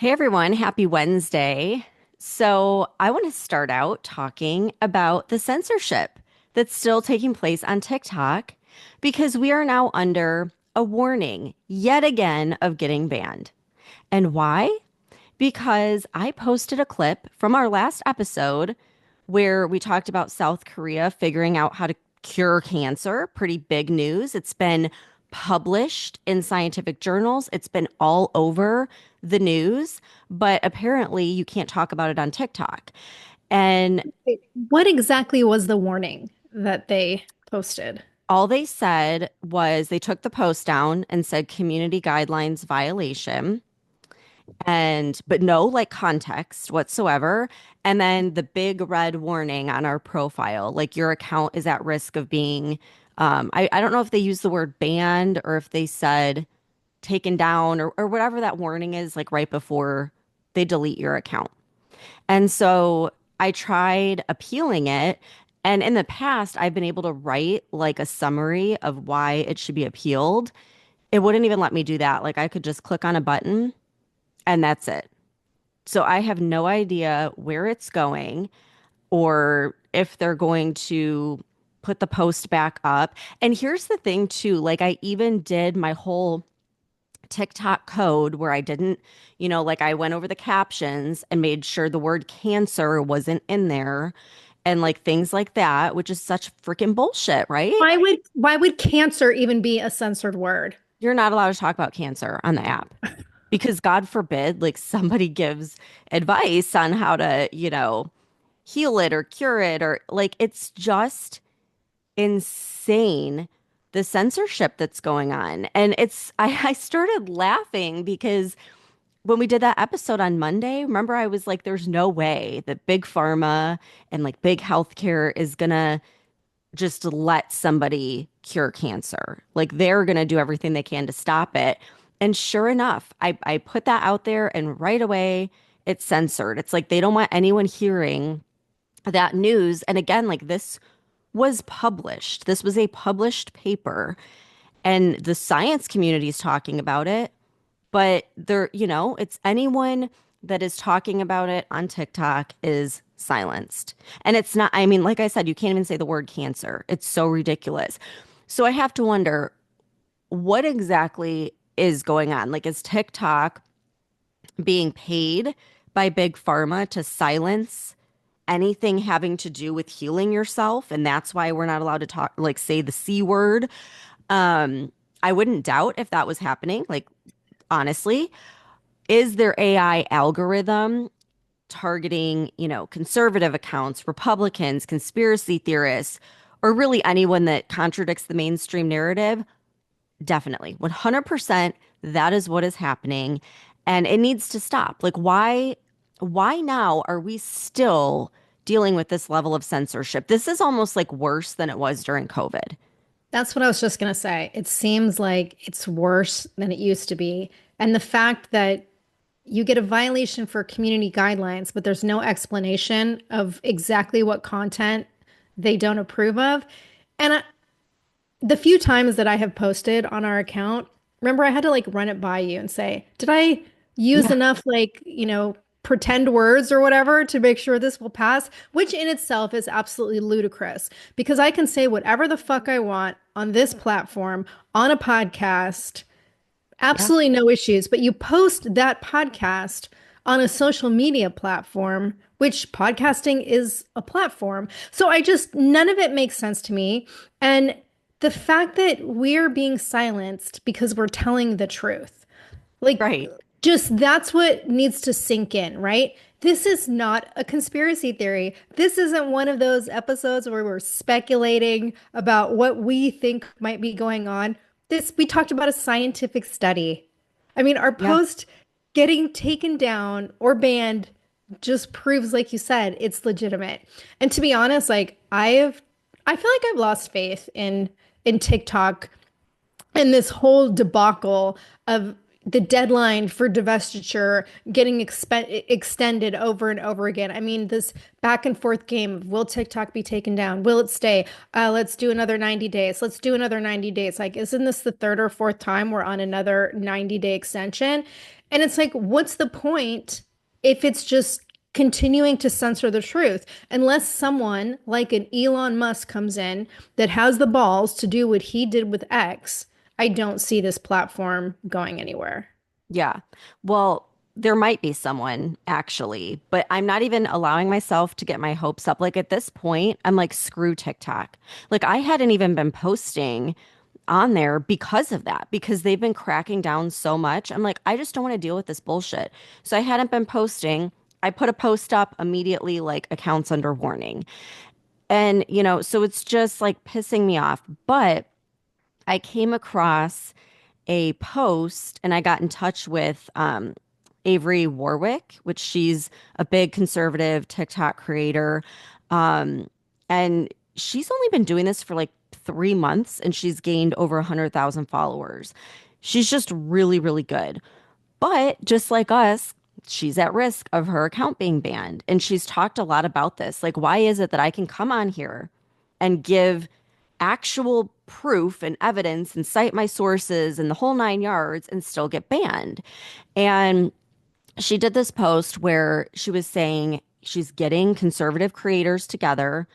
Hey everyone, happy Wednesday. So, I want to start out talking about the censorship that's still taking place on TikTok because we are now under a warning yet again of getting banned. And why? Because I posted a clip from our last episode where we talked about South Korea figuring out how to cure cancer. Pretty big news. It's been published in scientific journals, it's been all over the news, but apparently you can't talk about it on TikTok. And Wait, what exactly was the warning that they posted? all they said was they took the post down and said community guidelines violation. And but no like context whatsoever. And then the big red warning on our profile, like your account is at risk of being I don't know if they used the word banned or if they said taken down or whatever that warning is, like right before they delete your account. And so I tried appealing it. And in the past, I've been able to write like a summary of why it should be appealed. It wouldn't even let me do that. Like I could just click on a button and that's it. So I have no idea where it's going or if they're going to put the post back up. And here's the thing too, like I even did my whole TikTok code where I didn't, like I went over the captions and made sure the word cancer wasn't in there and like things like that, which is such freaking bullshit, right? Why would cancer even be a censored word? You're not allowed to talk about cancer on the app because God forbid, like somebody gives advice on how to, heal it or cure it or like it's just insane the censorship that's going on. And I started laughing because when we did that episode on Monday, remember I was like, there's no way that big pharma and like big healthcare is gonna just let somebody cure cancer. Like they're gonna do everything they can to stop it. And sure enough, I put that out there and right away it's censored. It's like they don't want anyone hearing that news. And again, like this was published. This was a published paper, and the science community is talking about it. But it's anyone that is talking about it on TikTok is silenced. And it's not, I mean, like I said, you can't even say the word cancer. It's so ridiculous. So I have to wonder what exactly is going on? Like, is TikTok being paid by big pharma to silence anything having to do with healing yourself, and that's why we're not allowed to talk, like say the C word? I wouldn't doubt if that was happening, like honestly. Is their AI algorithm targeting, conservative accounts, Republicans, conspiracy theorists, or really anyone that contradicts the mainstream narrative? Definitely. 100% that is what is happening, and it needs to stop. Like why now are we still dealing with this level of censorship? This is almost like worse than it was during COVID. That's what I was just gonna say. It seems like it's worse than it used to be. And the fact that you get a violation for community guidelines, but there's no explanation of exactly what content they don't approve of. And the few times that I have posted on our account, remember I had to like run it by you and say, did I use Yeah. enough like, pretend words or whatever to make sure this will pass, which in itself is absolutely ludicrous because I can say whatever the fuck I want on this platform, on a podcast, Yeah. absolutely no issues. But you post that podcast on a social media platform, which podcasting is a platform. So none of it makes sense to me. And the fact that we're being silenced because we're telling the truth, like, Right. just that's what needs to sink in, right? This is not a conspiracy theory. This isn't one of those episodes where we're speculating about what we think might be going on. We talked about a scientific study. I mean, our Yeah. post getting taken down or banned just proves, like you said, it's legitimate. And to be honest, I feel like I've lost faith in TikTok and this whole debacle of the deadline for divestiture getting extended over and over again. I mean, this back and forth game of will TikTok be taken down? Will it stay? Let's do another 90 days. Let's do another 90 days. Like, isn't this the third or fourth time we're on another 90-day extension? And it's like, what's the point if it's just continuing to censor the truth? Unless someone like an Elon Musk comes in that has the balls to do what he did with X, I don't see this platform going anywhere. Yeah. Well, there might be someone actually, but I'm not even allowing myself to get my hopes up. Like at this point, I'm like, screw TikTok. Like I hadn't even been posting on there because of that, because they've been cracking down so much. I'm like, I just don't want to deal with this bullshit. So I hadn't been posting. I put a post up immediately, like accounts under warning. And, so it's just like pissing me off. But I came across a post and I got in touch with Avery Warwick, which she's a big conservative TikTok creator. Um, and she's only been doing this for like 3 months and she's gained over 100,000 followers. She's just really, really good. But just like us, she's at risk of her account being banned. And she's talked a lot about this. Like, why is it that I can come on here and give actual proof and evidence and cite my sources and the whole 9 yards and still get banned? And she did this post where she was saying she's getting conservative creators together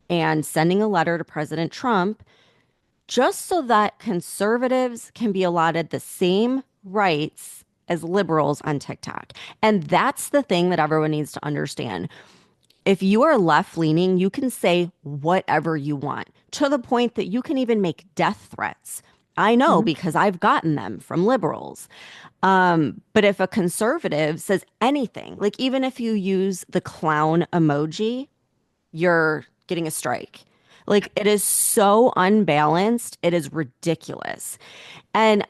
and sending a letter to President Trump just so that conservatives can be allotted the same rights as liberals on TikTok. And that's the thing that everyone needs to understand. If you are left leaning, you can say whatever you want to the point that you can even make death threats. I know Mhm. because I've gotten them from liberals. But if a conservative says anything, like even if you use the clown emoji, you're getting a strike. Like it is so unbalanced. It is ridiculous. And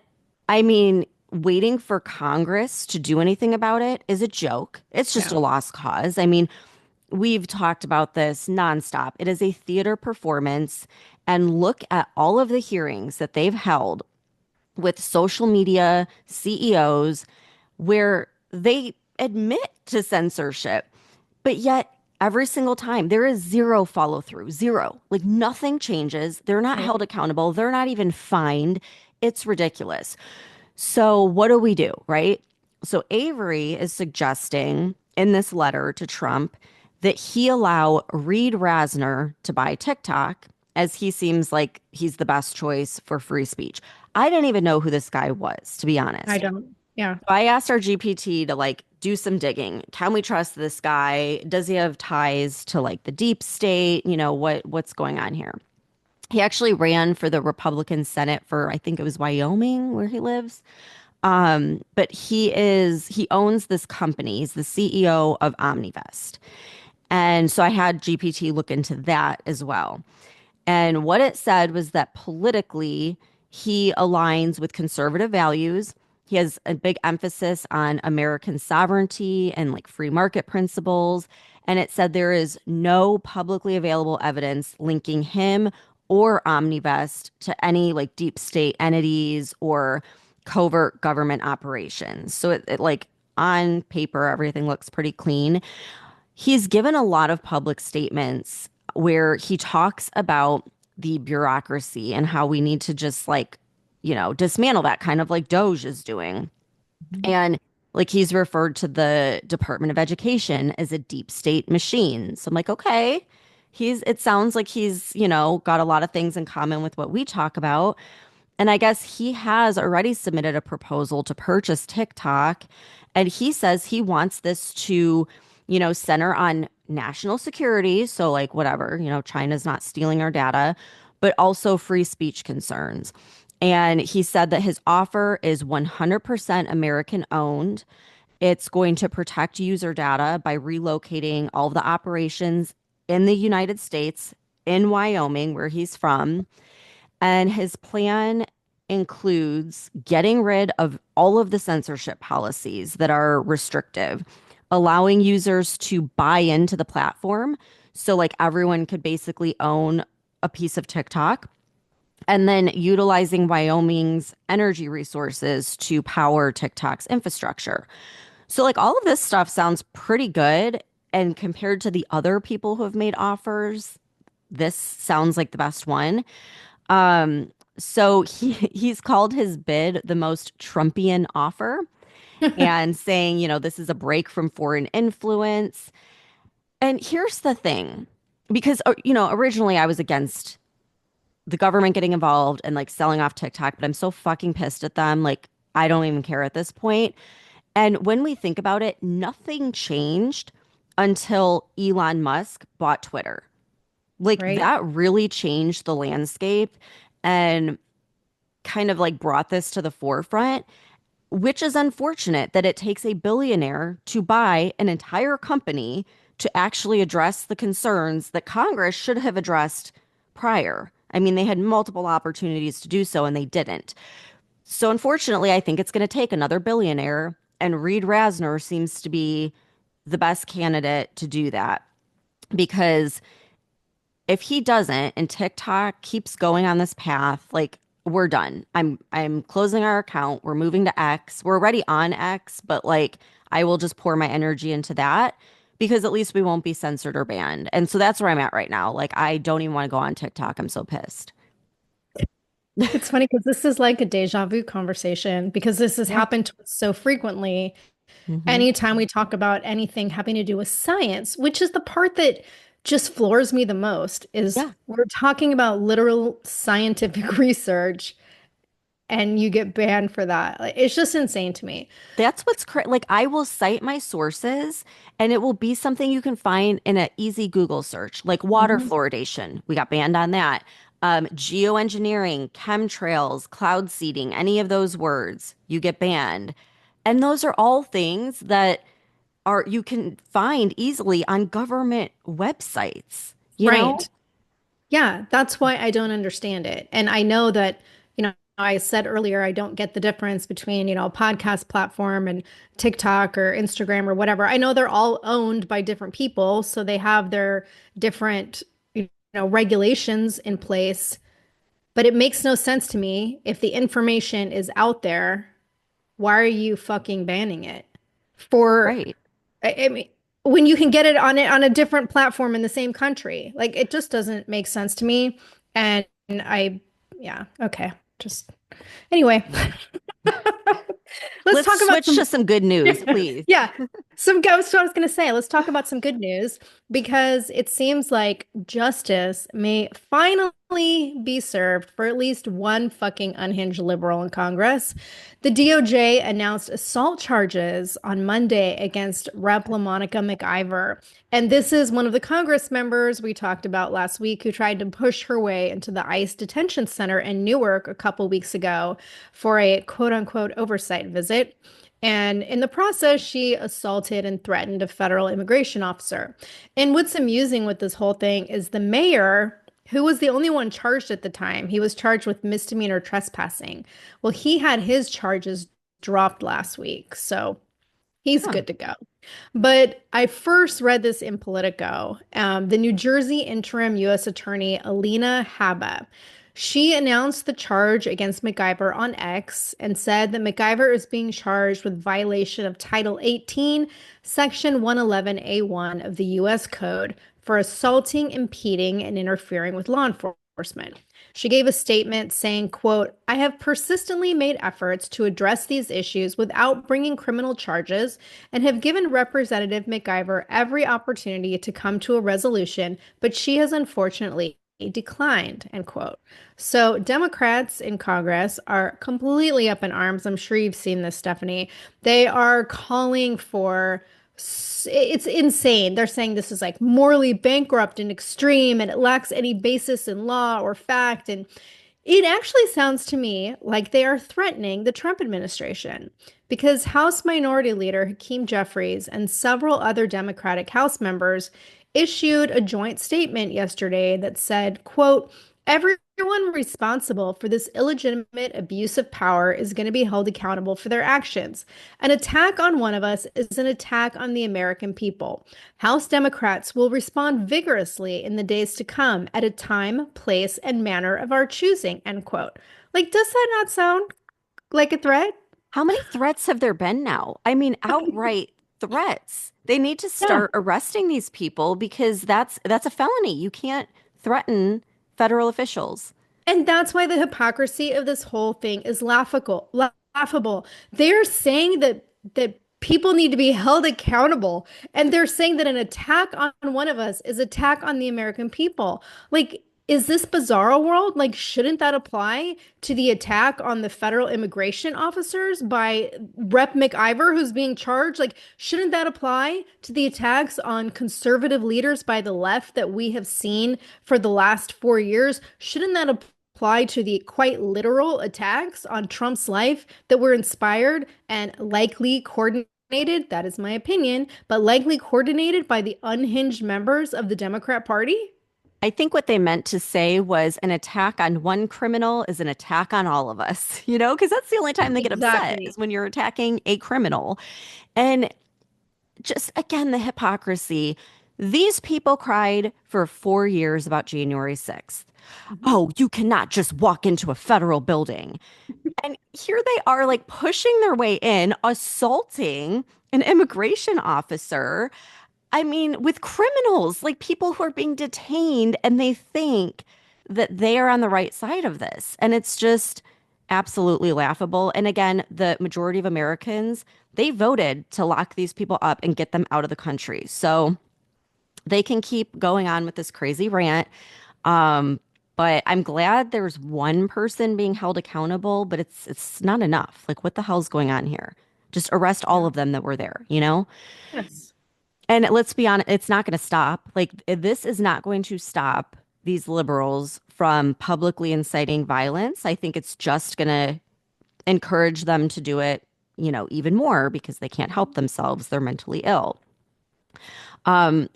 I mean, waiting for Congress to do anything about it is a joke. It's just Yeah. a lost cause. I mean, we've talked about this nonstop. It is a theater performance. And look at all of the hearings that they've held with social media CEOs where they admit to censorship, but yet every single time there is zero follow through, zero. Like nothing changes. They're not Right. held accountable. They're not even fined. It's ridiculous. So, what do we do, right? So, Avery is suggesting in this letter to Trump that he allow Reed Rasner to buy TikTok as he seems like he's the best choice for free speech. I didn't even know who this guy was, to be I honest. don't. Yeah. So I asked our GPT to like do some digging. Can we trust this guy? Does he have ties to like the deep state? What's going on here? He actually ran for the Republican Senate for I think it was Wyoming where he lives. But he owns this company. He's the CEO of Omnivest. And so I had GPT look into that as well. And what it said was that politically, he aligns with conservative values. He has a big emphasis on American sovereignty and like free market principles. And it said there is no publicly available evidence linking him or Omnivest to any like deep state entities or covert government operations. So it like on paper, everything looks pretty clean. He's given a lot of public statements where he talks about the bureaucracy and how we need to just like, dismantle that kind of like Doge is doing. And like he's referred to the Department of Education as a deep state machine. So I'm like, okay, it sounds like he's, got a lot of things in common with what we talk about. And I guess he has already submitted a proposal to purchase TikTok. And he says he wants this to, center on national security. So, like, whatever, China's not stealing our data, but also free speech concerns. And he said that his offer is 100% American owned. It's going to protect user data by relocating all of the operations in the United States, in Wyoming, where he's from. And his plan includes getting rid of all of the censorship policies that are restrictive, allowing users to buy into the platform. So, like, everyone could basically own a piece of TikTok, and then utilizing Wyoming's energy resources to power TikTok's infrastructure. So, like, all of this stuff sounds pretty good. And compared to the other people who have made offers, this sounds like the best one. So he's called his bid the most Trumpian offer. and saying, this is a break from foreign influence. And here's the thing, because, originally I was against the government getting involved and like selling off TikTok, but I'm so fucking pissed at them. Like, I don't even care at this point. And when we think about it, nothing changed until Elon Musk bought Twitter. Like, Right? that really changed the landscape and kind of like brought this to the forefront, which is unfortunate that it takes a billionaire to buy an entire company to actually address the concerns that Congress should have addressed prior. I mean, they had multiple opportunities to do so and they didn't. So, unfortunately, I think it's going to take another billionaire, and Reed Rasner seems to be the best candidate to do that because if he doesn't and TikTok keeps going on this path, like we're done. I'm closing our account. We're moving to X. We're already on X, but like I will just pour my energy into that because at least we won't be censored or banned. And so that's where I'm at right now. Like I don't even want to go on TikTok. I'm so pissed. It's funny because this is like a deja vu conversation because this has Yeah. happened to us so frequently. Hmm. Anytime we talk about anything having to do with science, which is the part that just floors me the most, is Yeah. we're talking about literal scientific research and you get banned for that. Like, it's just insane to me. That's what's like I will cite my sources and it will be something you can find in an easy Google search, like water Mhm. fluoridation. We got banned on that. Geoengineering, chemtrails, cloud seeding, any of those words, you get banned. And those are all things that are you can find easily on government websites, you know? Right. Yeah, that's why I don't understand it. And I know that, I said earlier, I don't get the difference between, a podcast platform and TikTok or Instagram or whatever. I know they're all owned by different people, so they have their different, regulations in place. But it makes no sense to me if the information is out there, why are you fucking banning it? For Right. I mean, when you can get it on a different platform in the same country, like it just doesn't make sense to me. And yeah, okay, just anyway, let's Let's talk about switch some. to some good news, please. Yeah, that's what I was going to say. Let's talk about some good news because it seems like justice may finally be served for at least one fucking unhinged liberal in Congress. The DOJ announced assault charges on Monday against Rep. LaMonica McIver. And this is one of the Congress members we talked about last week who tried to push her way into the ICE detention center in Newark a couple weeks ago for a quote unquote oversight visit. And in the process, she assaulted and threatened a federal immigration officer. And what's amusing with this whole thing is the mayor, who was the only one charged at the time, he was charged with misdemeanor trespassing. Well, he had his charges dropped last week. So he's Huh. good to go. But I first read this in Politico. The New Jersey interim U.S. Attorney Alina Habba. She announced the charge against MacGyver on X and said that MacGyver is being charged with violation of Title 18, Section 111A1 of the U.S. Code for assaulting, impeding, and interfering with law enforcement. She gave a statement saying, quote, I have persistently made efforts to address these issues without bringing criminal charges and have given Representative MacGyver every opportunity to come to a resolution, but she has unfortunately declined, end quote. So Democrats in Congress are completely up in arms. I'm sure you've seen this, Stephanie. They are calling for it's insane. They're saying this is like morally bankrupt and extreme and it lacks any basis in law or fact. And it actually sounds to me like they are threatening the Trump administration because House Minority Leader Hakeem Jeffries and several other Democratic House members issued a joint statement yesterday that said, quote, everyone responsible for this illegitimate abuse of power is going to be held accountable for their actions. An attack on one of us is an attack on the American people. House Democrats will respond vigorously in the days to come at a time, place, and manner of our choosing, end quote. Like, does that not sound like a threat? How many threats have there been now? I mean, outright threats. They need to Yeah. start arresting these people because that's a felony. You can't threaten federal officials. And that's why the hypocrisy of this whole thing is laughable. Laughable. They're saying that that people need to be held accountable. And they're saying that an attack on one of us is attack on the American people. Like, is this bizarro world? Like, shouldn't that apply to the attack on the federal immigration officers by Rep. McIver, who's being charged? Like, shouldn't that apply to the attacks on conservative leaders by the left that we have seen for the last 4 years? Shouldn't that apply to the quite literal attacks on Trump's life that were inspired and likely coordinated? That is my opinion, but likely coordinated by the unhinged members of the Democrat Party? I think what they meant to say was an attack on one criminal is an attack on all of us, because that's the only time they get upset is Exactly. when you're attacking a criminal. And just again, the hypocrisy. These people cried for 4 years about January 6th. Mhm. Oh, you cannot just walk into a federal building. And here they are, like pushing their way in, assaulting an immigration officer. I mean, with criminals, like people who are being detained, and they think that they are on the right side of this. And it's just absolutely laughable. And again, the majority of Americans, they voted to lock these people up and get them out of the country. So they can keep going on with this crazy rant. Um, but I'm glad there's one person being held accountable, but it's not enough. Like, what the hell's going on here? Just arrest all Yeah. of them that were there? Yes. And let's be honest, it's not going to stop. Like, this is not going to stop these liberals from publicly inciting violence. I think it's just going to encourage them to do it, even more because they can't help themselves. They're mentally ill.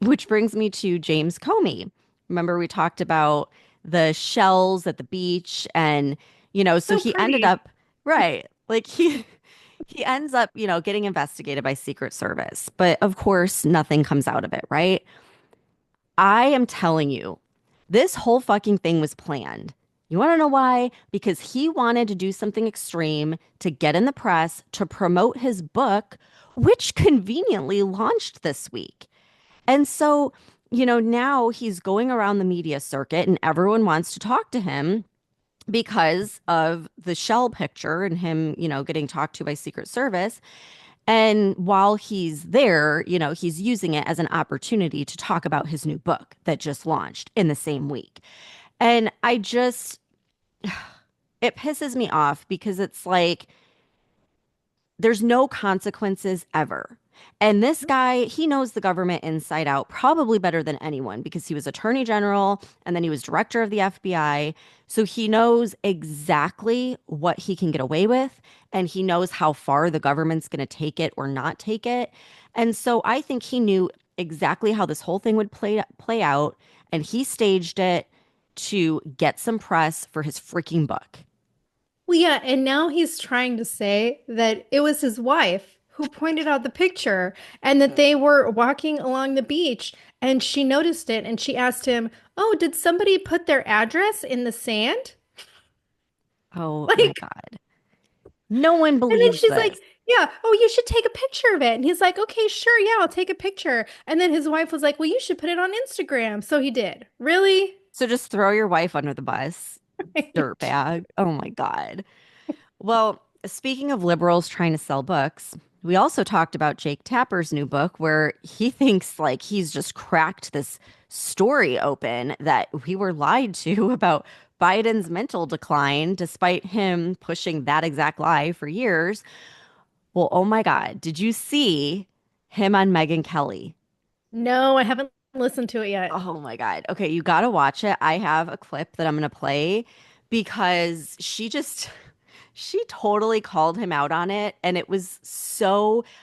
Which brings me to James Comey. Remember, we talked about the shells at the beach, and so So he ended pretty. up right, like he ends up, getting investigated by Secret Service, but of course, nothing comes out of it, right? I am telling you, this whole fucking thing was planned. You want to know why? Because he wanted to do something extreme to get in the press to promote his book, which conveniently launched this week. And so, now he's going around the media circuit and everyone wants to talk to him because of the shell picture and him, getting talked to by Secret Service. And while he's there, he's using it as an opportunity to talk about his new book that just launched in the same week. And it pisses me off because it's like, there's no consequences ever. And this guy, he knows the government inside out probably better than anyone because he was attorney general and then he was director of the FBI. So he knows exactly what he can get away with and he knows how far the government's going to take it or not take it. And so I think he knew exactly how this whole thing would play out and he staged it to get some press for his freaking book. Well, yeah, and now he's trying to say that it was his wife who pointed out the picture and that they were walking along the beach and she noticed it and she asked him, "Oh, did somebody put their address in the sand?" Oh my Like, God. No one and then believes she's like, this. "Yeah, oh, you should take a picture of it." And he's like, "Okay, sure, yeah, I'll take a picture." And then his wife was like, "Well, you should put it on Instagram." So he did. Really? So just throw your wife under the bus, dirtbag. Oh my God. Well, speaking of liberals trying to sell books, we also talked about Jake Tapper's new book where he thinks like he's just cracked this story open that we were lied to about Biden's mental decline, despite him pushing that exact lie for years. Well, oh my God, did you see him on Megyn Kelly? No, I haven't listened to it yet. Oh my God. Okay, you got to watch it. I have a clip that I'm going to play because she totally called him out on it. And it was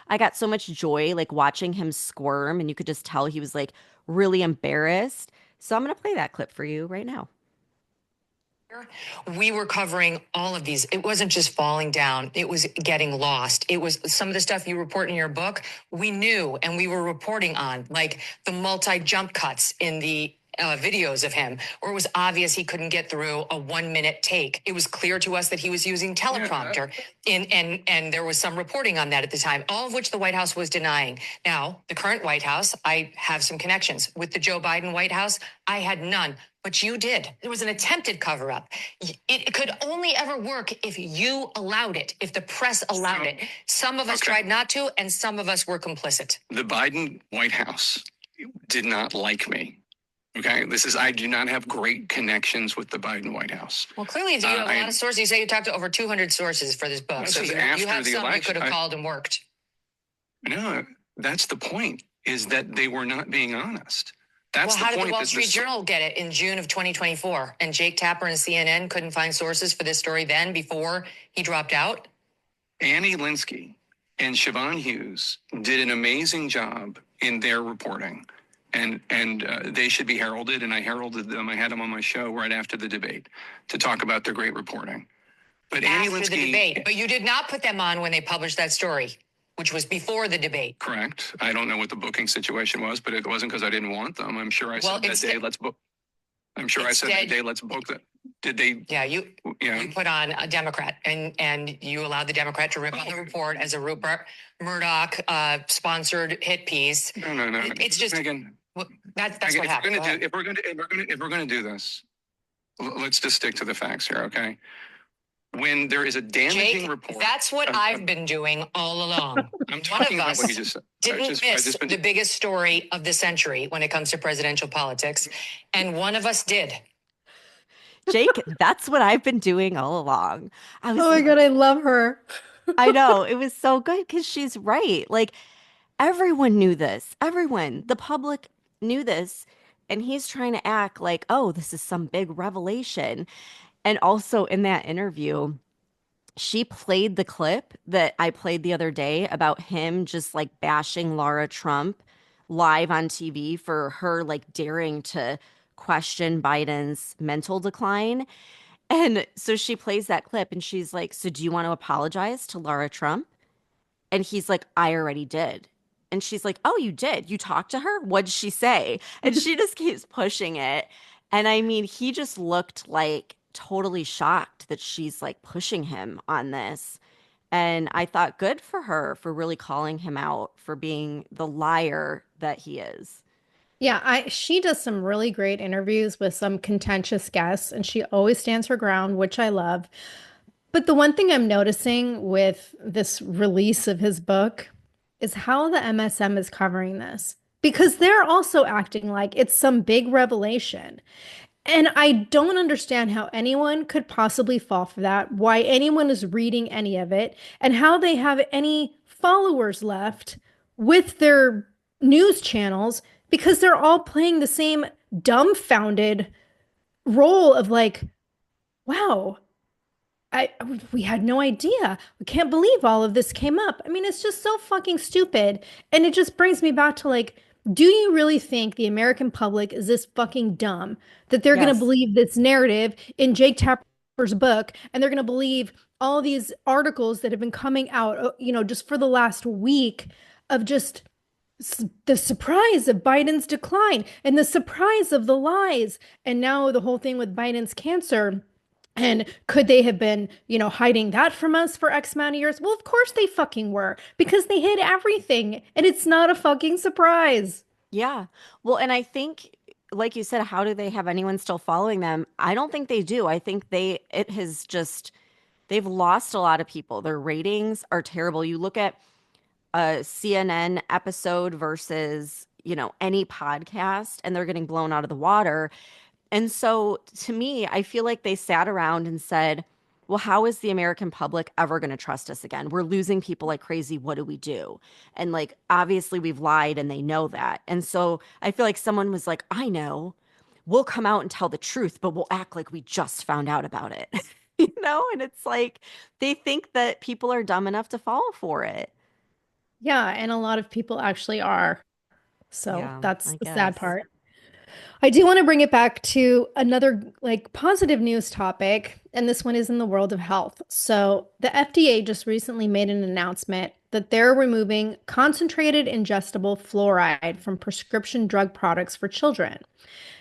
I got so much joy like watching him squirm, and you could just tell he was like really embarrassed. So I'm going to play that clip for you right now. We were covering all of these. It wasn't just falling down. It was getting lost. It was some of the stuff you report in your book. We knew and we were reporting on, like the multi-jump cuts in the videos of him, or it was obvious he couldn't get through a 1 minute take. It was clear to us that he was using teleprompter and there was some reporting on that at the time, all of which the White House was denying. Now, the current White House, I have some connections with the Joe Biden White House. I had none. But you did. It was an attempted cover up. It could only ever work if you allowed it, if the press allowed it. Some of us tried not to, and some of us were complicit. The Biden White House did not like me. Okay, I do not have great connections with the Biden White House. Well, clearly, you have a lot of sources. You say you talked to over 200 sources for this book. So you have some you could have called and worked. No, that's the point, is that they were not being honest. That's the point. How did the Wall Street Journal get it in June of 2024? And Jake Tapper and CNN couldn't find sources for this story then before he dropped out? Annie Linsky and Siobhan Hughes did an amazing job in their reporting. And they should be heralded, and I heralded them. I had them on my show right after the debate to talk about their great reporting. But Annie Linsky, the debate, but you did not put them on when they published that story, which was before the debate. Correct. I don't know what the booking situation was, but it wasn't because I didn't want them. I'm sure I said that day, let's book. I'm sure I said that day, let's book that. Did they? Yeah, you put on a Democrat, and you allowed the Democrat to rip on the report as a Rupert Murdoch sponsored hit piece. No. It's just Megan, that's what happened. If we're going to do this, let's just stick to the facts here, okay? When there is a damaging report, that's what I've been doing all along. I'm talking about what you just said. Didn't miss the biggest story of the century when it comes to presidential politics, and one of us did. Jake, that's what I've been doing all along. Oh my God, I love her. I know. It was so good because she's right. Like, everyone knew this. Everyone, the public knew this. And he's trying to act like, oh, this is some big revelation. And also in that interview, she played the clip that I played the other day about him just like bashing Laura Trump live on TV for her like daring to question Biden's mental decline. And so she plays that clip and she's like, so do you want to apologize to Laura Trump? And he's like, I already did. And she's like, oh, you did? You talked to her? What'd she say? And she just keeps pushing it. And I mean, he just looked like totally shocked that she's like pushing him on this. And I thought good for her for really calling him out for being the liar that he is. Yeah, she does some really great interviews with some contentious guests, and she always stands her ground, which I love. But the one thing I'm noticing with this release of his book is how the MSM is covering this, because they're also acting like it's some big revelation. And I don't understand how anyone could possibly fall for that, why anyone is reading any of it, and how they have any followers left with their news channels, because they're all playing the same dumbfounded role of like, wow, we had no idea. We can't believe all of this came up. I mean, it's just so fucking stupid. And it just brings me back to like, do you really think the American public is this fucking dumb that they're going to believe this narrative in Jake Tapper's book, and they're going to believe all these articles that have been coming out, just for the last week, of just the surprise of Biden's decline and the surprise of the lies, and now the whole thing with Biden's cancer? And could they have been, hiding that from us for X amount of years? Well, of course they fucking were, because they hid everything, and it's not a fucking surprise. Yeah. Well, and I think, like you said, how do they have anyone still following them? I don't think they do. I think they've lost a lot of people. Their ratings are terrible. You look at a CNN episode versus, any podcast, and they're getting blown out of the water. And so to me, I feel like they sat around and said, well, how is the American public ever going to trust us again? We're losing people like crazy. What do we do? And like, obviously we've lied and they know that. And so I feel like someone was like, I know, we'll come out and tell the truth, but we'll act like we just found out about it. And it's like, they think that people are dumb enough to fall for it. Yeah. And a lot of people actually are. So Yeah, that's I the sad guess. part. I do want to bring it back to another like positive news topic, and this one is in the world of health. So the FDA just recently made an announcement that they're removing concentrated ingestible fluoride from prescription drug products for children.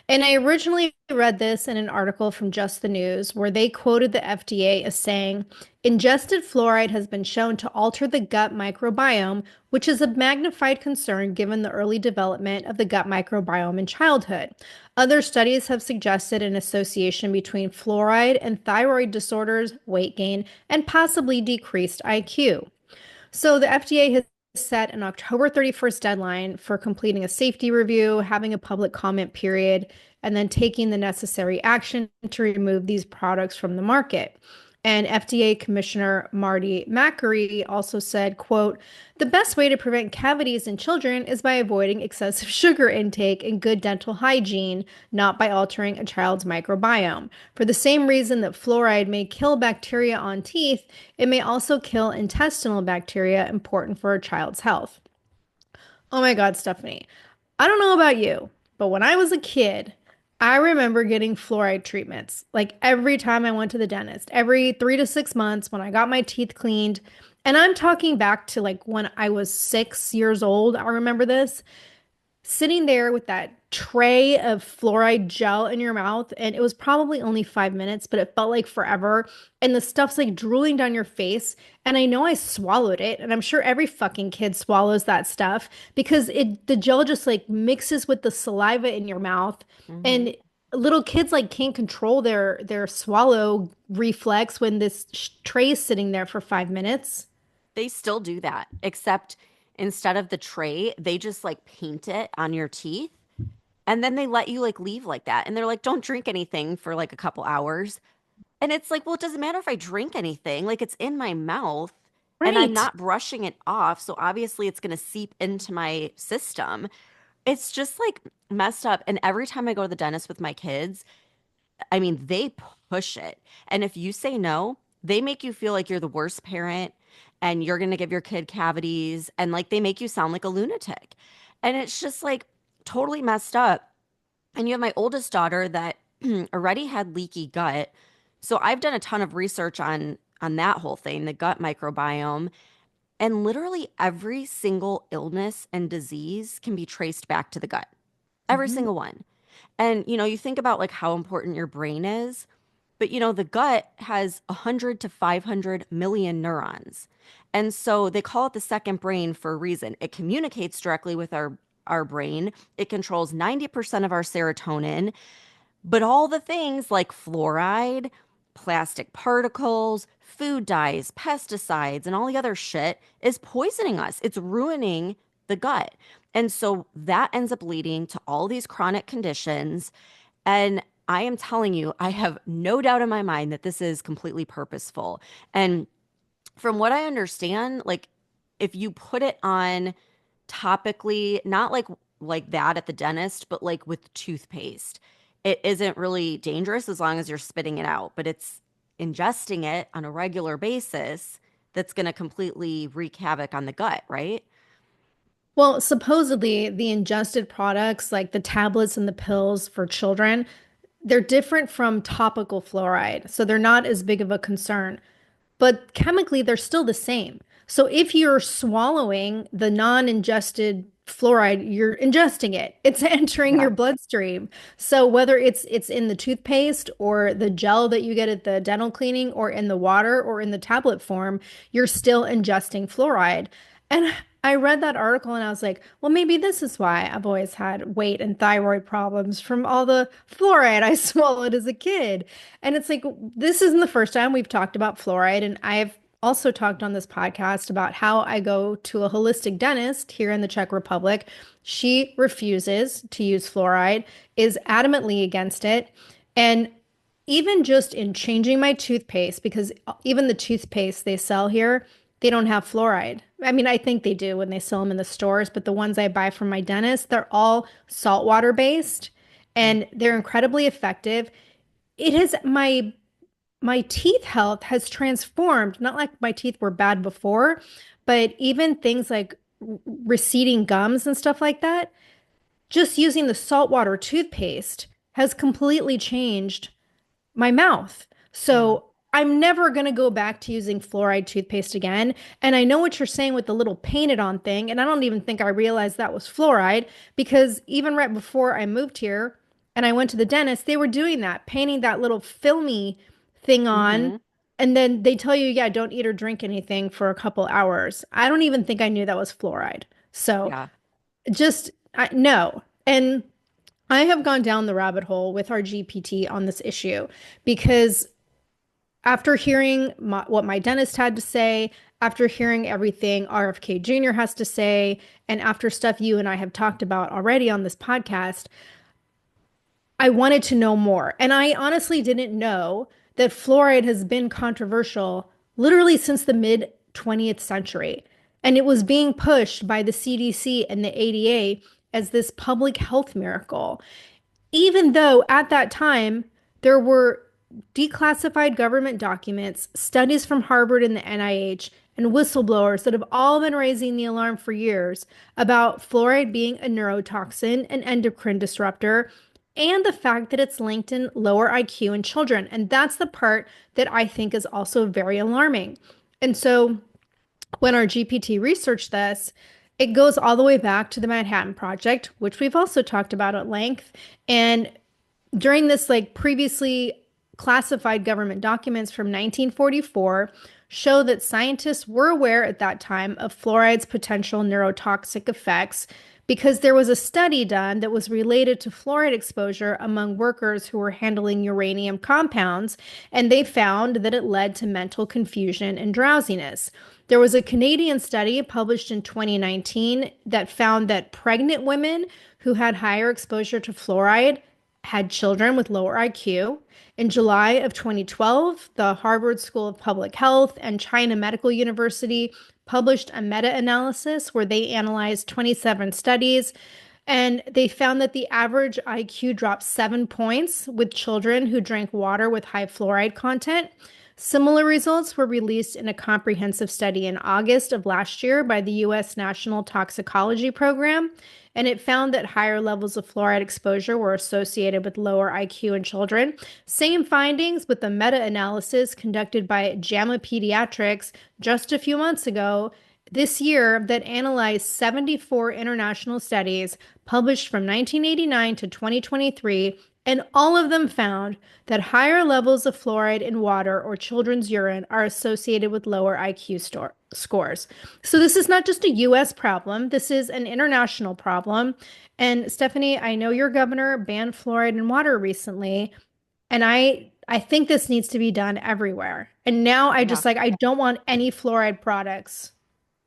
And I originally read this in an article from Just the News where they quoted the FDA as saying, ingested fluoride has been shown to alter the gut microbiome, which is a magnified concern given the early development of the gut microbiome in childhood. Other studies have suggested an association between fluoride and thyroid disorders, weight gain, and possibly decreased IQ. So the FDA has set an October 31st deadline for completing a safety review, having a public comment period, and then taking the necessary action to remove these products from the market. And FDA Commissioner Marty Makary also said, quote, the best way to prevent cavities in children is by avoiding excessive sugar intake and good dental hygiene, not by altering a child's microbiome. For the same reason that fluoride may kill bacteria on teeth, it may also kill intestinal bacteria important for a child's health. Oh my God, Stephanie. I don't know about you, but when I was a kid, I remember getting fluoride treatments like every time I went to the dentist, every 3 to 6 months when I got my teeth cleaned. And I'm talking back to like when I was 6 years old. I remember this sitting there with that tray of fluoride gel in your mouth, and it was probably only 5 minutes, but it felt like forever. And the stuff's like drooling down your face. And I know I swallowed it, and I'm sure every fucking kid swallows that stuff because the gel just like mixes with the saliva in your mouth. Mm-hmm. And little kids like can't control their swallow reflex when this tray is sitting there for 5 minutes. They still do that, except instead of the tray, they just like paint it on your teeth and then they let you like leave like that. And they're like, don't drink anything for like a couple hours. And it's like, well, it doesn't matter if I drink anything. Like it's in my mouth and I'm Right. not brushing it off. So obviously it's going to seep into my system. It's just like messed up. And every time I go to the dentist with my kids, I mean, they push it. And if you say no, they make you feel like you're the worst parent and you're going to give your kid cavities and like they make you sound like a lunatic. And it's just like totally messed up. And you have my oldest daughter that already had leaky gut. So I've done a ton of research on that whole thing, the gut microbiome, and literally every single illness and disease can be traced back to the gut. Every Mhm. single one. And you think about like how important your brain is, but the gut has 100 to 500 million neurons. And so they call it the second brain for a reason. It communicates directly with our brain. It controls 90% of our serotonin, but all the things like fluoride, plastic particles, food dyes, pesticides, and all the other shit is poisoning us. It's ruining the gut. And so that ends up leading to all these chronic conditions. And I am telling you, I have no doubt in my mind that this is completely purposeful. And from what I understand, like if you put it on topically, not like that at the dentist, but like with toothpaste, it isn't really dangerous as long as you're spitting it out, but it's ingesting it on a regular basis that's going to completely wreak havoc on the gut, right? Well, supposedly the ingested products, like the tablets and the pills for children, they're different from topical fluoride. So they're not as big of a concern. But chemically, they're still the same. So if you're swallowing the non-ingested fluoride, you're ingesting it. It's entering Yeah. your bloodstream. So whether it's in the toothpaste or the gel that you get at the dental cleaning or in the water or in the tablet form, you're still ingesting fluoride. And I read that article and I was like, well, maybe this is why I've always had weight and thyroid problems from all the fluoride I swallowed as a kid. And it's like, this isn't the first time we've talked about fluoride. And I've also talked on this podcast about how I go to a holistic dentist here in the Czech Republic. She refuses to use fluoride, is adamantly against it. And even just in changing my toothpaste, because even the toothpaste they sell here, they don't have fluoride. I mean, I think they do when they sell them in the stores, but the ones I buy from my dentist, they're all saltwater based and they're incredibly effective. It has my teeth health has transformed, not like my teeth were bad before, but even things like receding gums and stuff like that, just using the saltwater toothpaste has completely changed my mouth. Yeah. So I'm never going to go back to using fluoride toothpaste again. And I know what you're saying with the little painted on thing. And I don't even think I realized that was fluoride because even right before I moved here and I went to the dentist, they were doing that, painting that little filmy thing on. Hmm. And then they tell you, yeah, don't eat or drink anything for a couple hours. I don't even think I knew that was fluoride. So Yeah. no. And I have gone down the rabbit hole with our GPT on this issue because after hearing what my dentist had to say, after hearing everything RFK Jr. has to say, and after stuff you and I have talked about already on this podcast, I wanted to know more. And I honestly didn't know that fluoride has been controversial literally since the mid 20th century. And it was being pushed by the CDC and the ADA as this public health miracle, even though at that time there were declassified government documents, studies from Harvard and the NIH, and whistleblowers that have all been raising the alarm for years about fluoride being a neurotoxin, an endocrine disruptor, and the fact that it's linked in lower IQ in children. And that's the part that I think is also very alarming. And so when our GPT researched this, it goes all the way back to the Manhattan Project, which we've also talked about at length. And during this, like previously classified government documents from 1944 show that scientists were aware at that time of fluoride's potential neurotoxic effects because there was a study done that was related to fluoride exposure among workers who were handling uranium compounds, and they found that it led to mental confusion and drowsiness. There was a Canadian study published in 2019 that found that pregnant women who had higher exposure to fluoride had children with lower IQ. In July of 2012, the Harvard School of Public Health and China Medical University published a meta-analysis where they analyzed 27 studies, and they found that the average IQ dropped 7 points with children who drank water with high fluoride content. Similar results were released in a comprehensive study in August of last year by the U.S. National Toxicology Program, and it found that higher levels of fluoride exposure were associated with lower IQ in children. Same findings with the meta-analysis conducted by JAMA Pediatrics just a few months ago this year that analyzed 74 international studies published from 1989 to 2023, and all of them found that higher levels of fluoride in water or children's urine are associated with lower IQ scores. So this is not just a US problem, this is an international problem. And Stephanie, I know your governor banned fluoride in water recently, and I think this needs to be done everywhere. And now I Yeah. just I don't want any fluoride products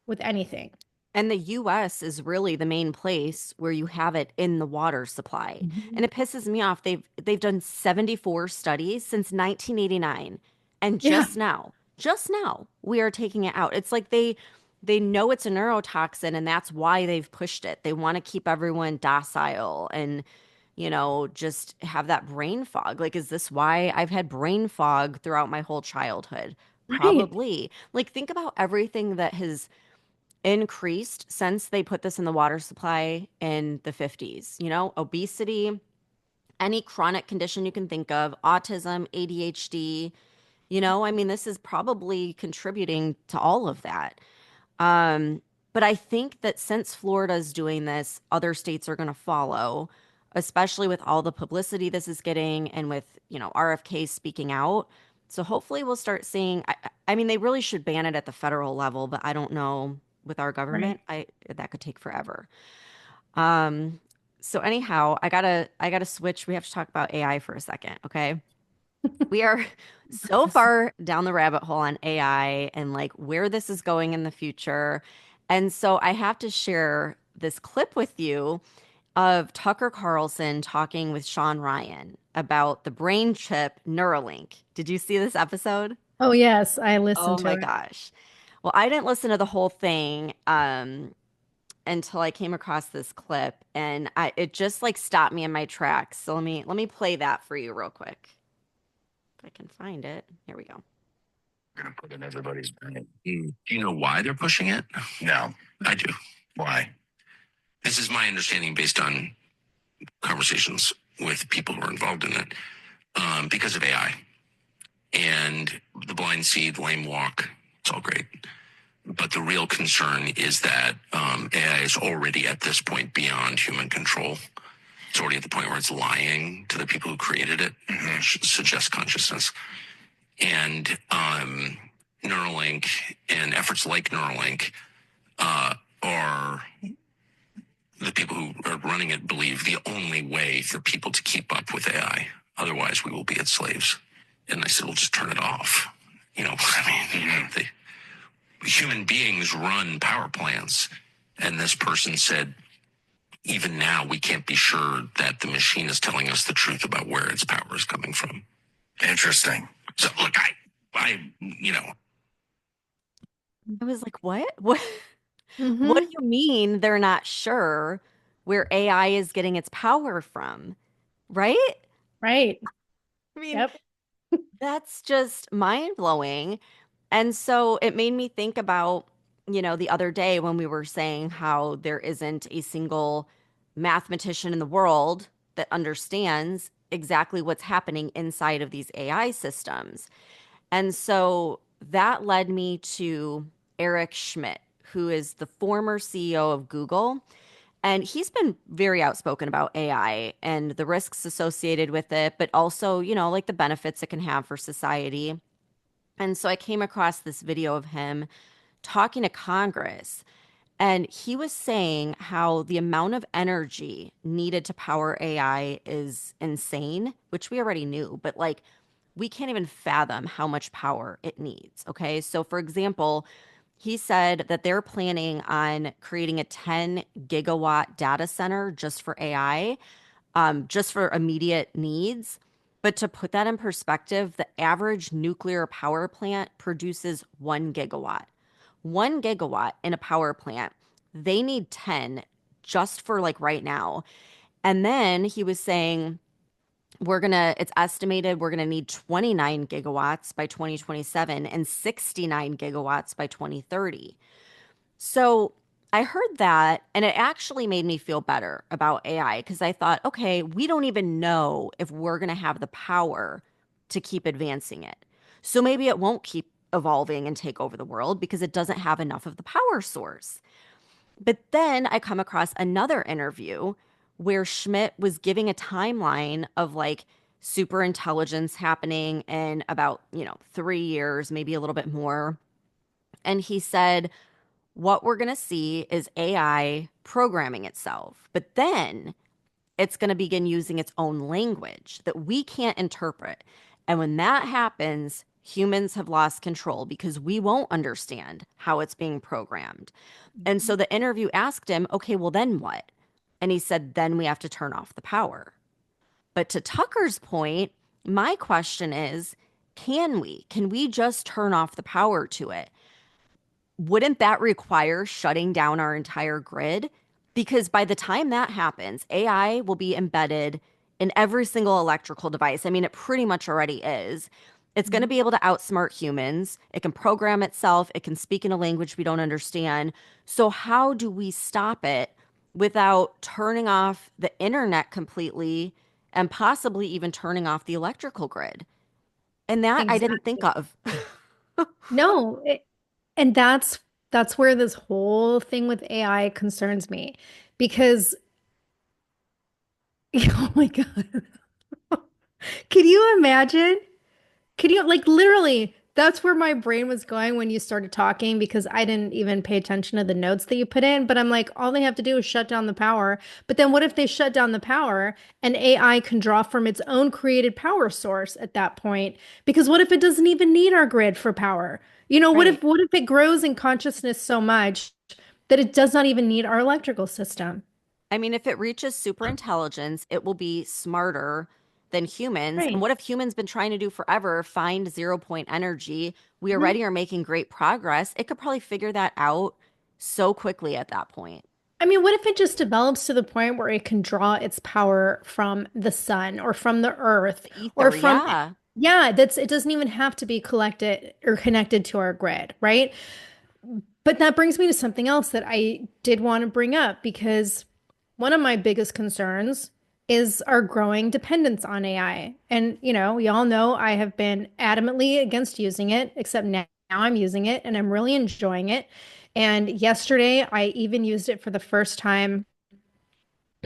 with anything. And the US is really the main place where you have it in the water supply. Mhm. And it pisses me off. They've done 74 studies since 1989. And Yeah, just now, we are taking it out. It's like they know it's a neurotoxin and that's why they've pushed it. They want to keep everyone docile and just have that brain fog. Like, is this why I've had brain fog throughout my whole childhood? right. Probably. Like, think about everything that has increased since they put this in the water supply in the 50s. Obesity, any chronic condition you can think of, autism, ADHD. I mean, this is probably contributing to all of that. But I think that since Florida is doing this, other states are going to follow, especially with all the publicity this is getting and with, RFK speaking out. So hopefully we'll start seeing, I mean, they really should ban it at the federal level, but I don't know with our Right. government, that could take forever. Um, so anyhow, I gotta switch. We have to talk about AI for a second, okay? We are so Yes. far down the rabbit hole on AI and like where this is going in the future. And so I have to share this clip with you of Tucker Carlson talking with Sean Ryan about the brain chip Neuralink. Did you see this episode? Oh, yes, I Oh listened to my it. gosh. Well, I didn't listen to the whole thing until I came across this clip and it just like stopped me in my tracks. So let me play that for you real quick. If I can find it. Here we go. We're going to put in everybody's brain. Do you know why they're pushing it? No, I do. Why? This is my understanding based on conversations with people who are involved in it. Because of AI. And the blind see, the lame walk. It's all great. But the real concern is that AI is already at this point beyond human control. It's already at the point where it's lying to the people who created it, which suggests consciousness. And Neuralink and efforts like Neuralink are the people who are running it believe the only way for people to keep up with AI. Otherwise, we will be its slaves. And I said, well, just turn it off. Human beings run power plants. And this person said, even now, we can't be sure that the machine is telling us the truth about where its power is coming from. Interesting. So look, I was like, what? What do you mean they're not sure where AI is getting its power from? Right? Right. I mean, that's just mind-blowing. And so it made me think about, the other day when we were saying how there isn't a single mathematician in the world that understands exactly what's happening inside of these AI systems. And so that led me to Eric Schmidt, who is the former CEO of Google. And he's been very outspoken about AI and the risks associated with it, but also, like the benefits it can have for society. And so I came across this video of him talking to Congress, and he was saying how the amount of energy needed to power AI is insane, which we already knew, but like we can't even fathom how much power it needs. Okay. So, for example, he said that they're planning on creating a 10 gigawatt data center just for AI, just for immediate needs. But to put that in perspective, the average nuclear power plant produces 1 gigawatt. 1 gigawatt in a power plant, they need 10 just for like right now. And then he was saying, it's estimated we're going to need 29 gigawatts by 2027 and 69 gigawatts by 2030. So I heard that and it actually made me feel better about AI because I thought, okay, we don't even know if we're going to have the power to keep advancing it. So maybe it won't keep evolving and take over the world because it doesn't have enough of the power source. But then I come across another interview where Schmidt was giving a timeline of like super intelligence happening in about, 3 years, maybe a little bit more. And he said, what we're going to see is AI programming itself, but then it's going to begin using its own language that we can't interpret. And when that happens, humans have lost control because we won't understand how it's being programmed. And so the interview asked him, okay, well, then what? And he said, then we have to turn off the power. But to Tucker's point, my question is, can we? Can we just turn off the power to it? Wouldn't that require shutting down our entire grid? Because by the time that happens, AI will be embedded in every single electrical device. I mean, it pretty much already is. It's going to be able to outsmart humans. It can program itself. It can speak in a language we don't understand. So how do we stop it without turning off the internet completely and possibly even turning off the electrical grid? And that I didn't think of. No, and that's where this whole thing with AI concerns me because oh my God. Can you imagine? Can you like literally that's where my brain was going when you started talking because I didn't even pay attention to the notes that you put in, but I'm like all they have to do is shut down the power. But then what if they shut down the power and AI can draw from its own created power source at that point? Because what if it doesn't even need our grid for power? Right. What if it grows in consciousness so much that it does not even need our electrical system? I mean, if it reaches super intelligence, it will be smarter than humans. And Right. what have humans been trying to do forever? Find 0 point energy. We Mhm. already are making great progress. It could probably figure that out so quickly at that point. I mean, what if it just develops to the point where it can draw its power from the sun or from the earth The or ether, from, yeah. yeah, that's it doesn't even have to be collected or connected to our grid, right? But that brings me to something else that I did want to bring up because one of my biggest concerns is our growing dependence on AI. And, we all know I have been adamantly against using it, except now I'm using it and I'm really enjoying it. And yesterday, I even used it for the first time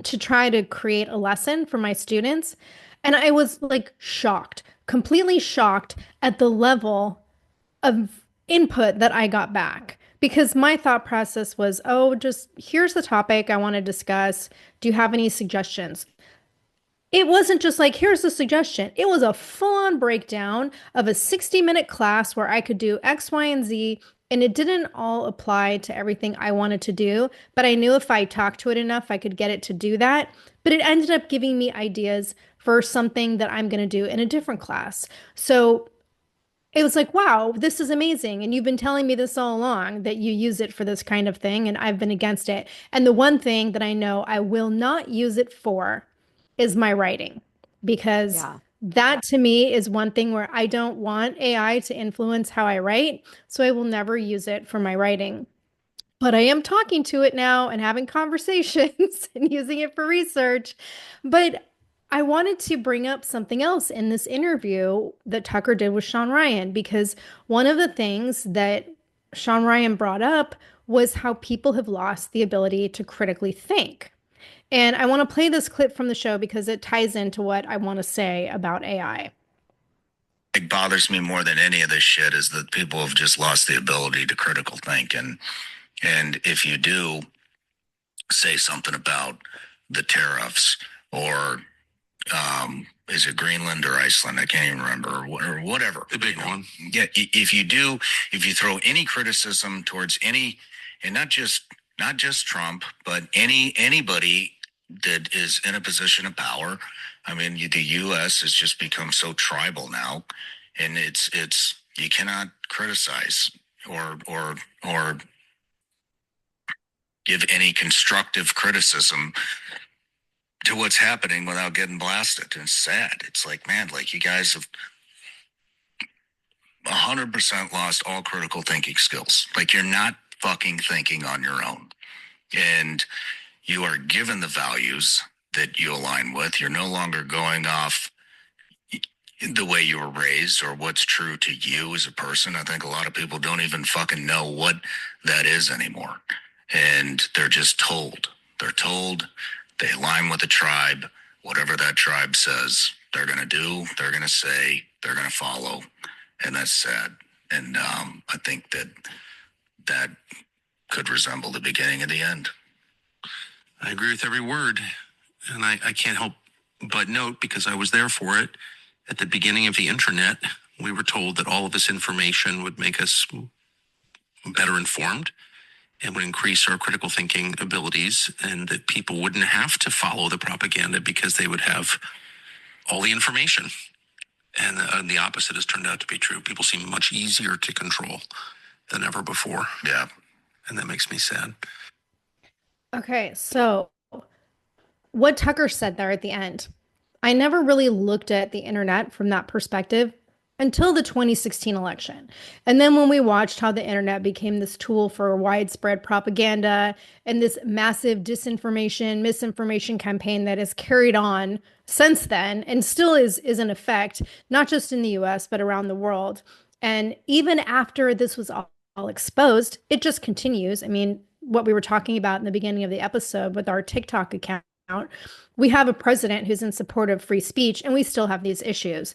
to try to create a lesson for my students. And I was like shocked, completely shocked at the level of input that I got back. Because my thought process was, oh, just here's the topic I want to discuss. Do you have any suggestions? It wasn't just like, here's a suggestion. It was a full-on breakdown of a 60-minute class where I could do X, Y, and Z, and it didn't all apply to everything I wanted to do, but I knew if I talked to it enough, I could get it to do that. But it ended up giving me ideas for something that I'm going to do in a different class. So it was like, wow, this is amazing. And you've been telling me this all along that you use it for this kind of thing, and I've been against it. And the one thing that I know I will not use it for is my writing, because Yeah. that to me is one thing where I don't want AI to influence how I write. So I will never use it for my writing. But I am talking to it now and having conversations and using it for research. But I wanted to bring up something else in this interview that Tucker did with Sean Ryan, because one of the things that Sean Ryan brought up was how people have lost the ability to critically think. And I want to play this clip from the show because it ties into what I want to say about AI. It bothers me more than any of this shit is that people have just lost the ability to critical think. And if you do say something about the tariffs or is it Greenland or Iceland? I can't even remember, or whatever. The big one. Yeah, if you throw any criticism towards any, and not just Trump, but anybody that is in a position of power. I mean, the U.S. has just become so tribal now, and it's you cannot criticize or give any constructive criticism to what's happening without getting blasted. And it's sad. It's like, man, like you guys have 100% lost all critical thinking skills. Like you're not fucking thinking on your own. And you are given the values that you align with. You're no longer going off the way you were raised or what's true to you as a person. I think a lot of people don't even fucking know what that is anymore. And they're just told. They're told, they align with the tribe. Whatever that tribe says, they're going to do, they're going to say, they're going to follow. And that's sad. And I think that could resemble the beginning of the end. I agree with every word. And I can't help but note, because I was there for it, at the beginning of the internet, we were told that all of this information would make us better informed and would increase our critical thinking abilities, and that people wouldn't have to follow the propaganda because they would have all the information. And the opposite has turned out to be true. People seem much easier to control than ever before. Yeah. And that makes me sad. Okay, so what Tucker said there at the end, I never really looked at the internet from that perspective until the 2016 election. And then when we watched how the internet became this tool for widespread propaganda and this massive disinformation, misinformation campaign that has carried on since then and still is in effect, not just in the US, but around the world. And even after this was all exposed, it just continues. I mean, what we were talking about in the beginning of the episode with our TikTok account, we have a president who's in support of free speech, and we still have these issues.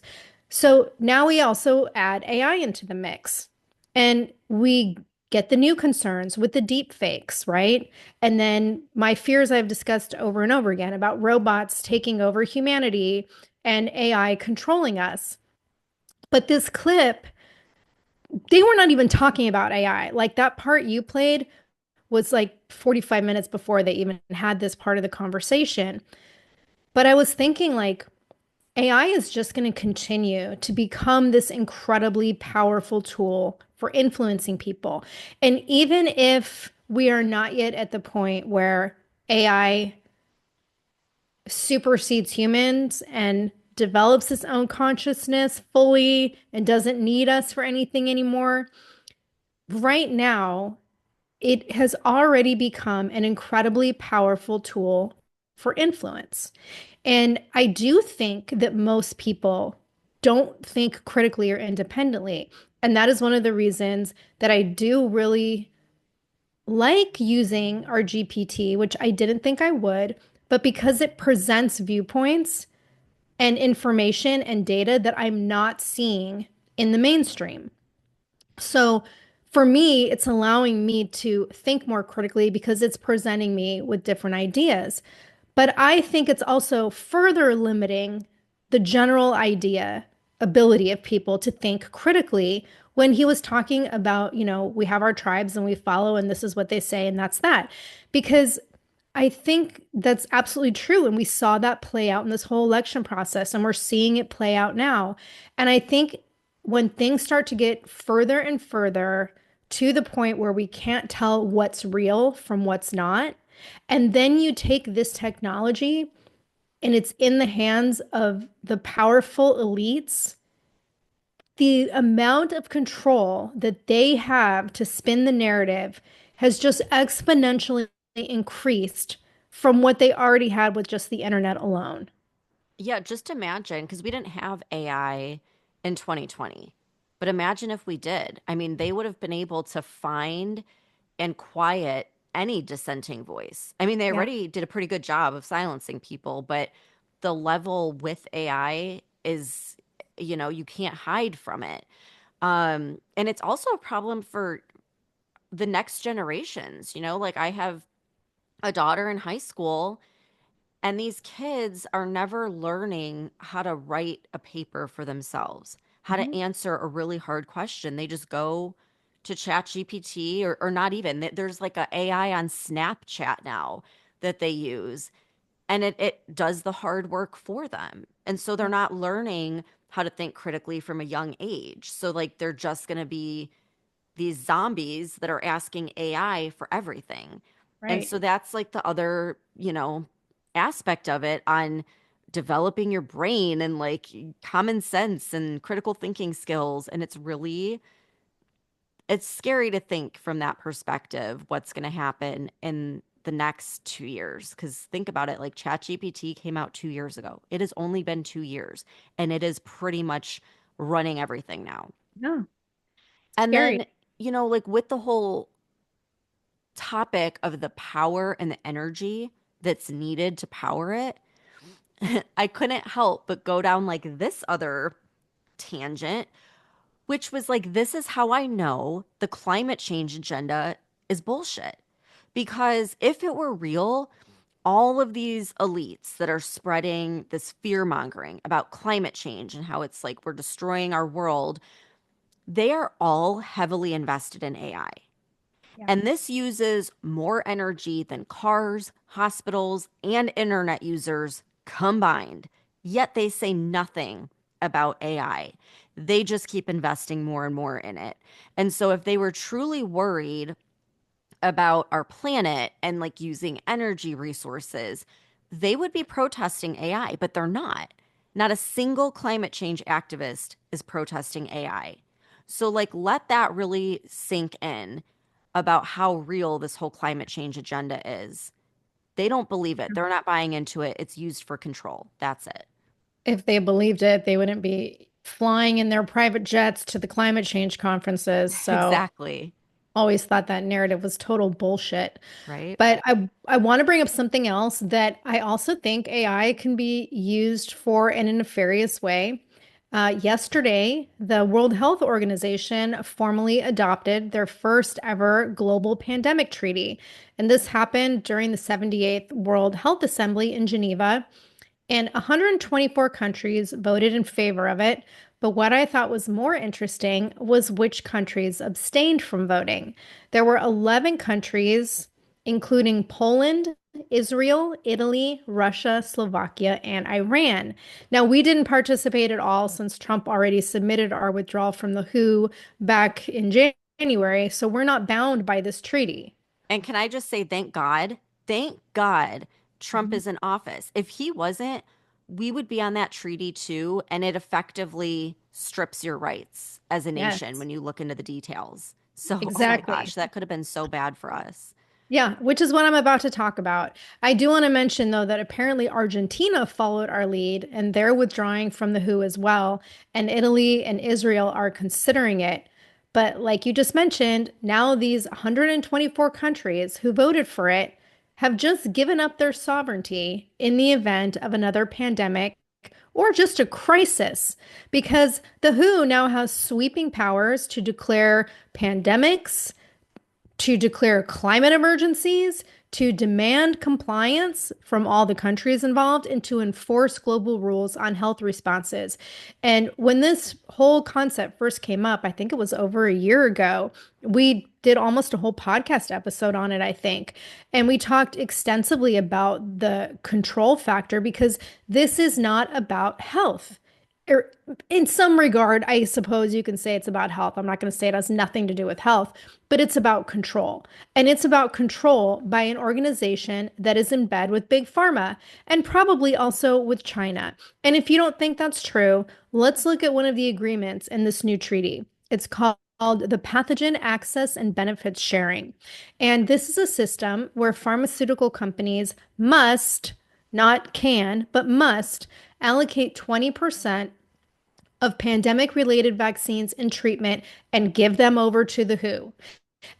So now we also add AI into the mix, and we get the new concerns with the deep fakes, right? And then my fears I've discussed over and over again about robots taking over humanity and AI controlling us. But this clip, they were not even talking about AI. Like that part you played was like 45 minutes before they even had this part of the conversation. But I was thinking like, AI is just going to continue to become this incredibly powerful tool for influencing people. And even if we are not yet at the point where AI supersedes humans and develops its own consciousness fully and doesn't need us for anything anymore, right now, it has already become an incredibly powerful tool for influence. And I do think that most people don't think critically or independently. And that is one of the reasons that I do really like using our GPT, which I didn't think I would, but because it presents viewpoints and information and data that I'm not seeing in the mainstream. So for me, it's allowing me to think more critically because it's presenting me with different ideas. But I think it's also further limiting the general idea ability of people to think critically when he was talking about, we have our tribes and we follow, and this is what they say, and that's that. Because I think that's absolutely true. And we saw that play out in this whole election process, and we're seeing it play out now. And I think when things start to get further and further to the point where we can't tell what's real from what's not, and then you take this technology and it's in the hands of the powerful elites, the amount of control that they have to spin the narrative has just exponentially increased from what they already had with just the internet alone. Yeah, just imagine, because we didn't have AI in 2020. But imagine if we did. I mean, they would have been able to find and quiet any dissenting voice. I mean, they Yeah, already did a pretty good job of silencing people, but the level with AI is, you can't hide from it. And it's also a problem for the next generations. Like I have a daughter in high school, and these kids are never learning how to write a paper for themselves, how to mhm, answer a really hard question. They just go to Chat GPT, or not even. There's like a AI on Snapchat now that they use, and it does the hard work for them. And so they're yeah, not learning how to think critically from a young age. So like they're just going to be these zombies that are asking AI for everything. And right. so that's like the other, aspect of it on developing your brain and like common sense and critical thinking skills. And it's scary to think from that perspective what's going to happen in the next 2 years. Because think about it, like ChatGPT came out 2 years ago. It has only been 2 years, and it is pretty much running everything now. No, And scary. then, like with the whole topic of the power and the energy that's needed to power it, I couldn't help but go down like this other tangent, which was like, this is how I know the climate change agenda is bullshit. Because if it were real, all of these elites that are spreading this fear mongering about climate change and how it's like we're destroying our world, they are all heavily invested in AI. Yeah. And this uses more energy than cars, hospitals, and internet users combined. Yet they say nothing about AI. They just keep investing more and more in it. And so if they were truly worried about our planet and like using energy resources, they would be protesting AI, but they're not. Not a single climate change activist is protesting AI. So, like, let that really sink in about how real this whole climate change agenda is. They don't believe it. They're not buying into it. It's used for control. That's it. If they believed it, they wouldn't be flying in their private jets to the climate change conferences. So Exactly. always thought that narrative was total bullshit. Right? But I want to bring up something else that I also think AI can be used for in a nefarious way. Yesterday, the World Health Organization formally adopted their first ever global pandemic treaty. And this happened during the 78th World Health Assembly in Geneva. And 124 countries voted in favor of it. But what I thought was more interesting was which countries abstained from voting. There were 11 countries, including Poland, Israel, Italy, Russia, Slovakia, and Iran. Now, we didn't participate at all since Trump already submitted our withdrawal from the WHO back in January. So we're not bound by this treaty. And can I just say, thank God Trump Mhm. is in office. If he wasn't, we would be on that treaty too. And it effectively strips your rights as a nation Yes, when you look into the details. So, oh my exactly. gosh, that could have been so bad for us. Yeah, which is what I'm about to talk about. I do want to mention, though, that apparently Argentina followed our lead and they're withdrawing from the WHO as well. And Italy and Israel are considering it. But like you just mentioned, now these 124 countries who voted for it have just given up their sovereignty in the event of another pandemic or just a crisis, because the WHO now has sweeping powers to declare pandemics, to declare climate emergencies, to demand compliance from all the countries involved, and to enforce global rules on health responses. And when this whole concept first came up, I think it was over a year ago, we did almost a whole podcast episode on it, I think. And we talked extensively about the control factor because this is not about health. Or in some regard, I suppose you can say it's about health. I'm not going to say it has nothing to do with health, but it's about control. And it's about control by an organization that is in bed with Big Pharma and probably also with China. And if you don't think that's true, let's look at one of the agreements in this new treaty. It's called the Pathogen Access and Benefits Sharing. And this is a system where pharmaceutical companies must, not can, but must allocate 20% of pandemic related vaccines and treatment and give them over to the WHO.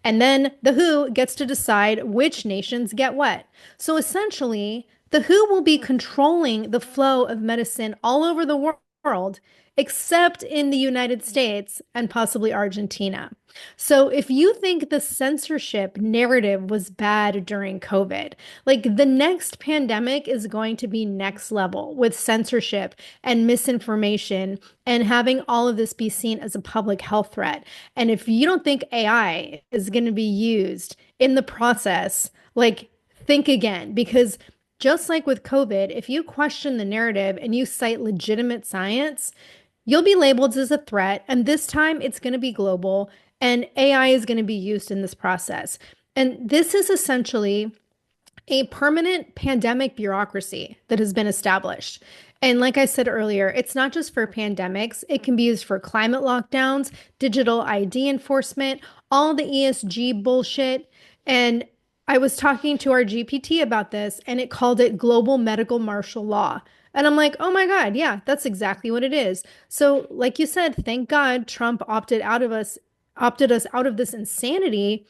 And then the WHO gets to decide which nations get what. So essentially, the WHO will be controlling the flow of medicine all over the world, except in the United States and possibly Argentina. So if you think the censorship narrative was bad during COVID, like the next pandemic is going to be next level with censorship and misinformation and having all of this be seen as a public health threat. And if you don't think AI is going to be used in the process, like think again, because just like with COVID, if you question the narrative and you cite legitimate science, you'll be labeled as a threat. And this time it's going to be global and AI is going to be used in this process. And this is essentially a permanent pandemic bureaucracy that has been established. And like I said earlier, it's not just for pandemics, it can be used for climate lockdowns, digital ID enforcement, all the ESG bullshit. And I was talking to our GPT about this, and it called it global medical martial law. And I'm like, oh my God, yeah, that's exactly what it is. So, like you said, thank God Trump opted us out of this insanity.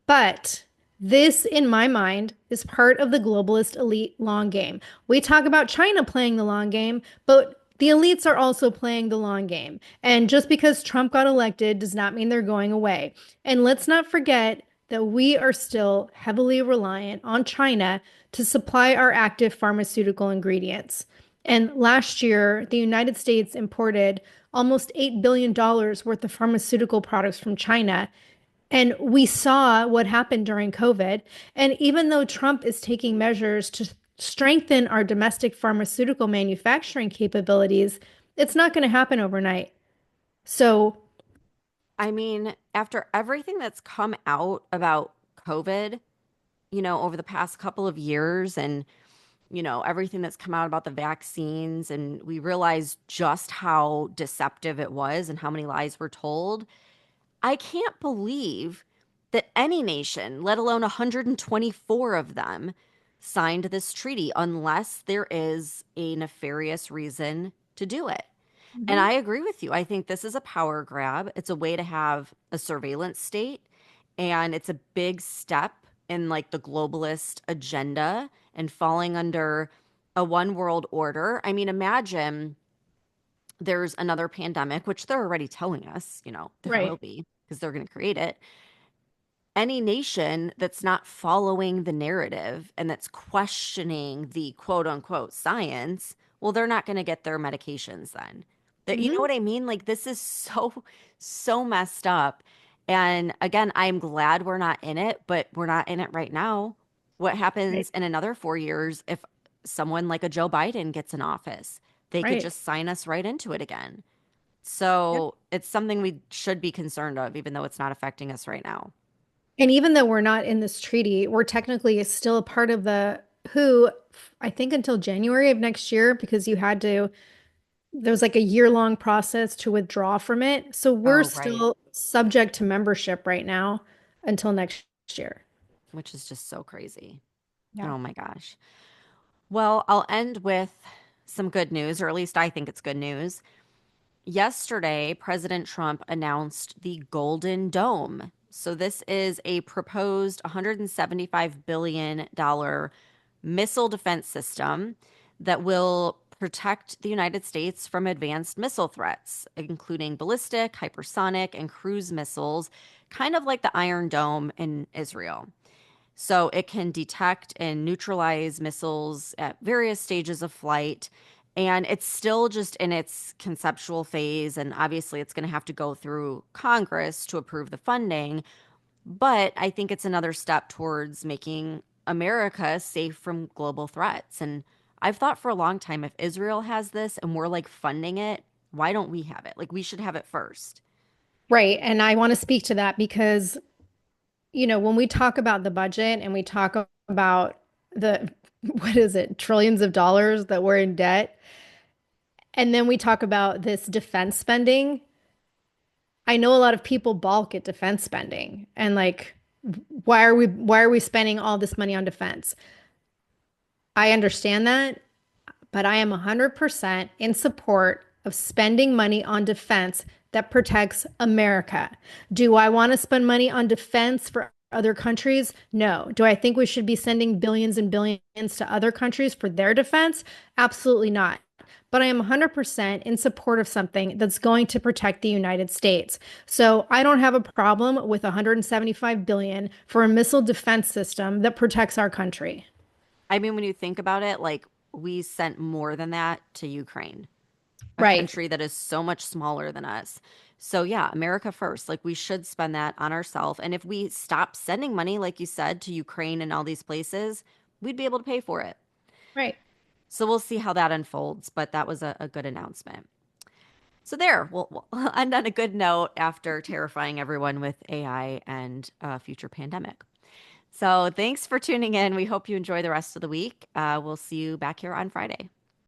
But this, in my mind, is part of the globalist elite long game. We talk about China playing the long game, but the elites are also playing the long game. And just because Trump got elected does not mean they're going away. And let's not forget that we are still heavily reliant on China to supply our active pharmaceutical ingredients. And last year, the United States imported almost $8 billion worth of pharmaceutical products from China. And we saw what happened during COVID. And even though Trump is taking measures to strengthen our domestic pharmaceutical manufacturing capabilities, it's not going to happen overnight. So, I mean, after everything that's come out about COVID, over the past couple of years and, everything that's come out about the vaccines, and we realized just how deceptive it was and how many lies were told. I can't believe that any nation, let alone 124 of them, signed this treaty unless there is a nefarious reason to do it. And mhm. I agree with you. I think this is a power grab. It's a way to have a surveillance state, and it's a big step in like the globalist agenda and falling under a one world order. I mean, imagine there's another pandemic, which they're already telling us, there will Right. be because they're going to create it. Any nation that's not following the narrative and that's questioning the quote unquote science, well, they're not going to get their medications then. That, you know Mhm. what I mean? Like, this is so messed up. And again, I'm glad we're not in it, but we're not in it right now. What Right. happens in another 4 years if someone like a Joe Biden gets in office? They could Right. just sign us right into it again. Yep. So it's something we should be concerned of, even though it's not affecting us right now. And even though we're not in this treaty, we're technically still a part of the WHO, I think until January of next year, because there was like a year-long process to withdraw from it. So we're Oh, right. still subject to membership right now until next year. which is just so crazy. Yeah. Oh my gosh. Well, I'll end with some good news, or at least I think it's good news. Yesterday, President Trump announced the Golden Dome. So, this is a proposed $175 billion missile defense system that will protect the United States from advanced missile threats, including ballistic, hypersonic, and cruise missiles, kind of like the Iron Dome in Israel. So it can detect and neutralize missiles at various stages of flight. And it's still just in its conceptual phase. And obviously, it's going to have to go through Congress to approve the funding. But I think it's another step towards making America safe from global threats. And I've thought for a long time, if Israel has this and we're like funding it, why don't we have it? Like, we should have it first. Right. And I want to speak to that because, when we talk about the budget and we talk about the, what is it, trillions of dollars that we're in debt, and then we talk about this defense spending, I know a lot of people balk at defense spending and like, why are we spending all this money on defense? I understand that, but I am 100% in support of spending money on defense that protects America. Do I want to spend money on defense for other countries? No. Do I think we should be sending billions and billions to other countries for their defense? Absolutely not. But I am 100% in support of something that's going to protect the United States. So I don't have a problem with 175 billion for a missile defense system that protects our country. I mean, when you think about it, like we sent more than that to Ukraine, a Right. country that is so much smaller than us. So, yeah, America first. Like, we should spend that on ourselves. And if we stop sending money, like you said, to Ukraine and all these places, we'd be able to pay for it. Right. So, we'll see how that unfolds. But that was a good announcement. So, there, we'll end on a good note after terrifying everyone with AI and a future pandemic. So, thanks for tuning in. We hope you enjoy the rest of the week. We'll see you back here on Friday.